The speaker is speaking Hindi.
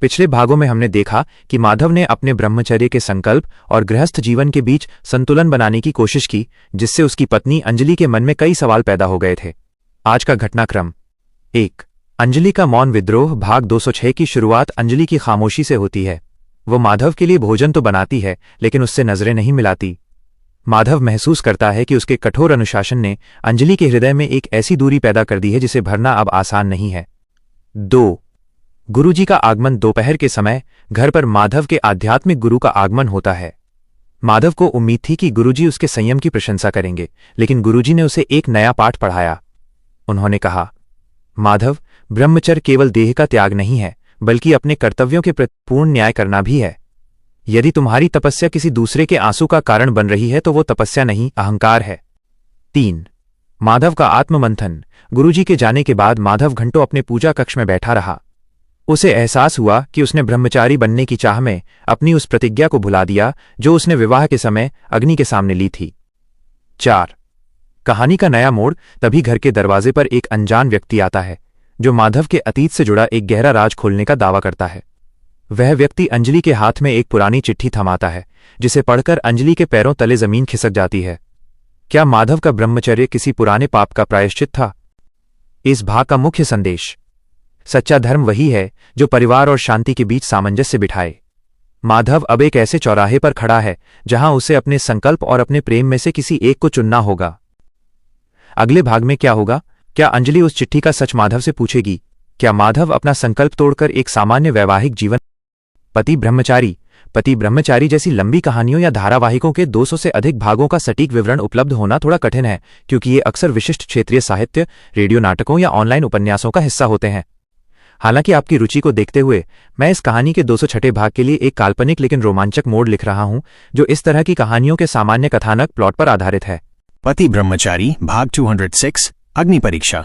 पिछले भागों में हमने देखा कि माधव ने अपने ब्रह्मचर्य के संकल्प और गृहस्थ जीवन के बीच संतुलन बनाने की कोशिश की, जिससे उसकी पत्नी अंजलि के मन में कई सवाल पैदा हो गए थे। आज का घटनाक्रम 1। अंजलि का मौन विद्रोह। भाग 206 की शुरुआत अंजलि की खामोशी से होती है। वो माधव के लिए भोजन तो बनाती है, लेकिन उससे नजरें नहीं मिलाती। माधव महसूस करता है कि उसके कठोर अनुशासन ने अंजलि के हृदय में एक ऐसी दूरी पैदा कर दी है जिसे भरना अब आसान नहीं है। 2। गुरुजी का आगमन। दोपहर के समय घर पर माधव के आध्यात्मिक गुरु का आगमन होता है। माधव को उम्मीद थी कि गुरुजी उसके संयम की प्रशंसा करेंगे, लेकिन गुरुजी ने उसे एक नया पाठ पढ़ाया। उन्होंने कहा, माधव, ब्रह्मचर्य केवल देह का त्याग नहीं है, बल्कि अपने कर्तव्यों के प्रति पूर्ण न्याय करना भी है। यदि तुम्हारी तपस्या किसी दूसरे के आंसू का कारण बन रही है तो वो तपस्या नहीं, अहंकार है। 3। माधव का आत्ममंथन। गुरुजी के जाने के बाद माधव घंटों अपने पूजा कक्ष में बैठा रहा। उसे एहसास हुआ कि उसने ब्रह्मचारी बनने की चाह में अपनी उस प्रतिज्ञा को भुला दिया जो उसने विवाह के समय अग्नि के सामने ली थी। 4। कहानी का नया मोड़। तभी घर के दरवाजे पर एक अनजान व्यक्ति आता है, जो माधव के अतीत से जुड़ा एक गहरा राज खोलने का दावा करता है। वह व्यक्ति अंजलि के हाथ में एक पुरानी चिट्ठी थमाता है, जिसे पढ़कर अंजलि के पैरों तले जमीन खिसक जाती है। क्या माधव का ब्रह्मचर्य किसी पुराने पाप का प्रायश्चित था? इस भाग का मुख्य संदेश: सच्चा धर्म वही है जो परिवार और शांति के बीच सामंजस्य बिठाए। माधव अब एक ऐसे चौराहे पर खड़ा है जहां उसे अपने संकल्प और अपने प्रेम में से किसी एक को चुनना होगा। अगले भाग में क्या होगा? क्या अंजलि उस चिट्ठी का सच माधव से पूछेगी? क्या माधव अपना संकल्प तोड़कर एक सामान्य वैवाहिक जीवन? पति ब्रह्मचारी जैसी लंबी कहानियों या धारावाहिकों के 200 से अधिक भागों का सटीक विवरण उपलब्ध होना थोड़ा कठिन है, क्योंकि ये अक्सर विशिष्ट क्षेत्रीय साहित्य, रेडियो नाटकों या ऑनलाइन उपन्यासों का हिस्सा होते हैं। हालांकि आपकी रुचि को देखते हुए मैं इस कहानी के 206 भाग के लिए एक काल्पनिक लेकिन रोमांचक मोड़ लिख रहा हूं, जो इस तरह की कहानियों के सामान्य कथानक प्लॉट पर आधारित है। पति ब्रह्मचारी भाग 206 अग्नि परीक्षा।